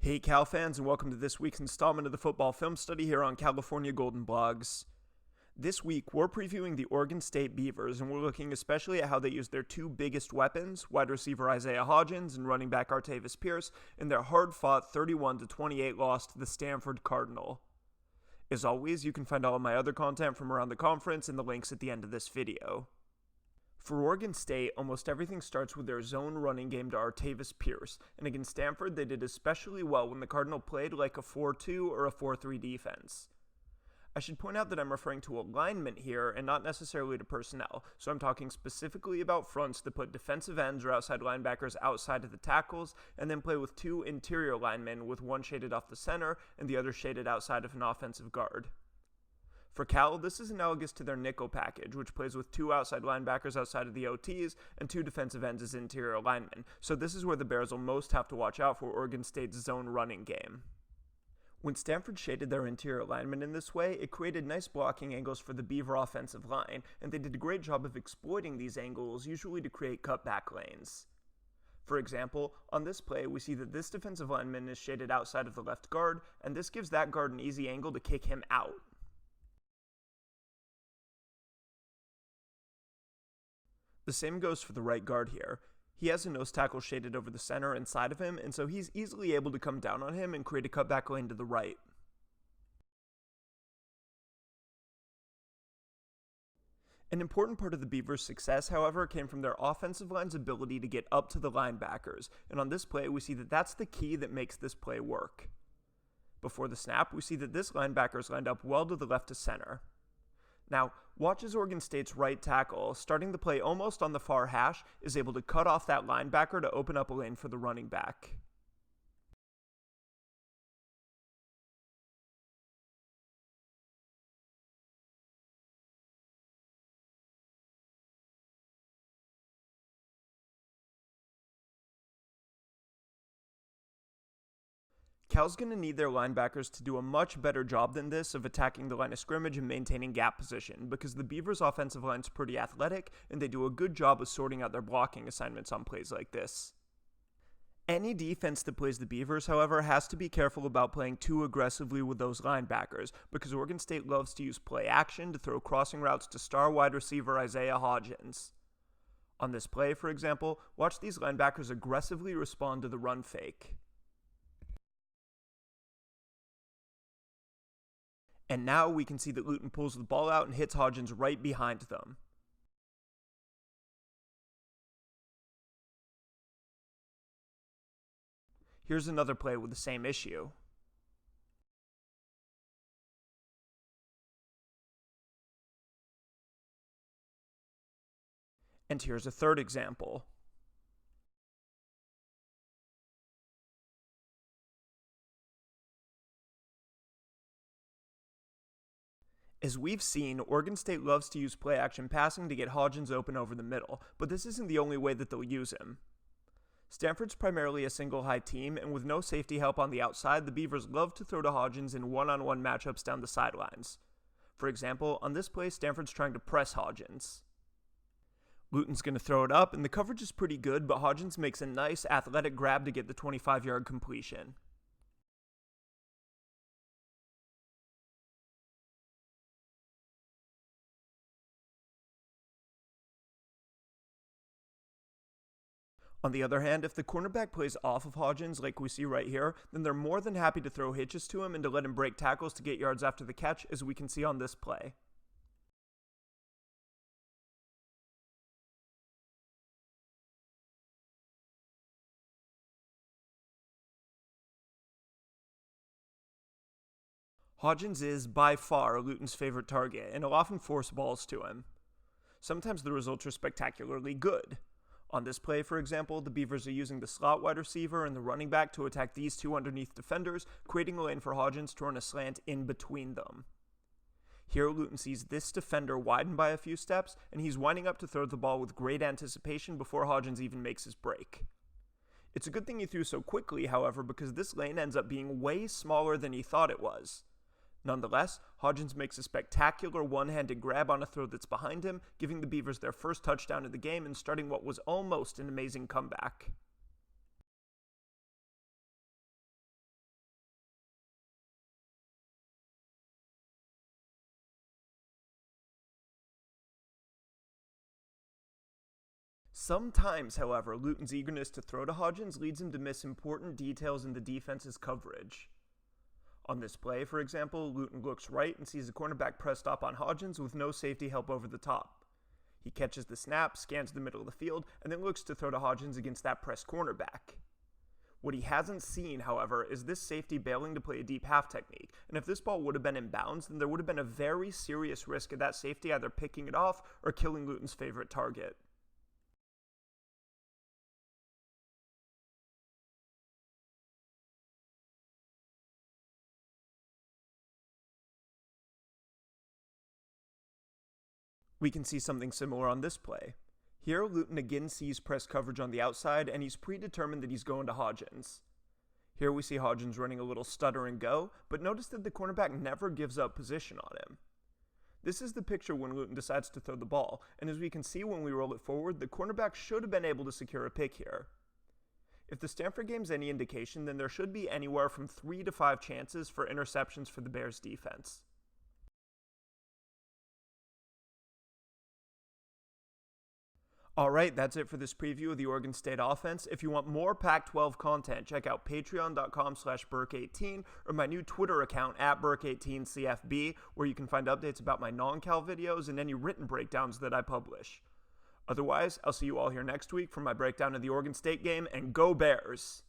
Hey Cal fans, and welcome to this week's installment of the football film study here on California Golden Blogs. This week, we're previewing the Oregon State Beavers, and we're looking especially at how they used their two biggest weapons, wide receiver Isaiah Hodgins and running back Artavis Pierce, in their hard-fought 31-28 loss to the Stanford Cardinal. As always, you can find all of my other content from around the conference in the links at the end of this video. For Oregon State, almost everything starts with their zone running game to Artavis Pierce, and against Stanford they did especially well when the Cardinal played like a 4-2 or a 4-3 defense. I should point out that I'm referring to alignment here and not necessarily to personnel, so I'm talking specifically about fronts that put defensive ends or outside linebackers outside of the tackles, and then play with two interior linemen, with one shaded off the center and the other shaded outside of an offensive guard. For Cal, this is analogous to their nickel package, which plays with two outside linebackers outside of the OTs and two defensive ends as interior linemen, so this is where the Bears will most have to watch out for Oregon State's zone running game. When Stanford shaded their interior linemen in this way, it created nice blocking angles for the Beaver offensive line, and they did a great job of exploiting these angles, usually to create cutback lanes. For example, on this play, we see that this defensive lineman is shaded outside of the left guard, and this gives that guard an easy angle to kick him out. The same goes for the right guard here. He has a nose tackle shaded over the center inside of him, and so he's easily able to come down on him and create a cutback lane to the right. An important part of the Beavers' success, however, came from their offensive line's ability to get up to the linebackers, and on this play we see that that's the key that makes this play work. Before the snap, we see that this linebacker is lined up well to the left of center. Now, watch as Oregon State's right tackle, starting the play almost on the far hash, is able to cut off that linebacker to open up a lane for the running back. Cal's going to need their linebackers to do a much better job than this of attacking the line of scrimmage and maintaining gap position, because the Beavers' offensive line's pretty athletic, and they do a good job of sorting out their blocking assignments on plays like this. Any defense that plays the Beavers, however, has to be careful about playing too aggressively with those linebackers, because Oregon State loves to use play action to throw crossing routes to star wide receiver Isaiah Hodgins. On this play, for example, watch these linebackers aggressively respond to the run fake. And now we can see that Luton pulls the ball out and hits Hodgins right behind them. Here's another play with the same issue. And here's a third example. As we've seen, Oregon State loves to use play-action passing to get Hodgins open over the middle, but this isn't the only way that they'll use him. Stanford's primarily a single-high team, and with no safety help on the outside, the Beavers love to throw to Hodgins in one-on-one matchups down the sidelines. For example, on this play, Stanford's trying to press Hodgins. Luton's going to throw it up, and the coverage is pretty good, but Hodgins makes a nice athletic grab to get the 25-yard completion. On the other hand, if the cornerback plays off of Hodgins like we see right here, then they're more than happy to throw hitches to him and to let him break tackles to get yards after the catch, as we can see on this play. Hodgins is, by far, Luton's favorite target, and will often force balls to him. Sometimes the results are spectacularly good. On this play, for example, the Beavers are using the slot wide receiver and the running back to attack these two underneath defenders, creating a lane for Hodgins to run a slant in between them. Here, Luton sees this defender widen by a few steps, and he's winding up to throw the ball with great anticipation before Hodgins even makes his break. It's a good thing he threw so quickly, however, because this lane ends up being way smaller than he thought it was. Nonetheless, Hodgins makes a spectacular one-handed grab on a throw that's behind him, giving the Beavers their first touchdown of the game and starting what was almost an amazing comeback. Sometimes, however, Luton's eagerness to throw to Hodgins leads him to miss important details in the defense's coverage. On this play, for example, Luton looks right and sees the cornerback pressed up on Hodgins with no safety help over the top. He catches the snap, scans the middle of the field, and then looks to throw to Hodgins against that pressed cornerback. What he hasn't seen, however, is this safety bailing to play a deep half technique, and if this ball would have been in bounds, then there would have been a very serious risk of that safety either picking it off or killing Luton's favorite target. We can see something similar on this play. Here, Luton again sees press coverage on the outside, and he's predetermined that he's going to Hodgins. Here we see Hodgins running a little stutter and go, but notice that the cornerback never gives up position on him. This is the picture when Luton decides to throw the ball, and as we can see when we roll it forward, the cornerback should have been able to secure a pick here. If the Stanford game's any indication, then there should be anywhere from 3 to 5 chances for interceptions for the Bears defense. Alright, that's it for this preview of the Oregon State offense. If you want more Pac-12 content, check out patreon.com/Burke18 or my new Twitter account @Burke18CFB, where you can find updates about my non-Cal videos and any written breakdowns that I publish. Otherwise, I'll see you all here next week for my breakdown of the Oregon State game, and go Bears!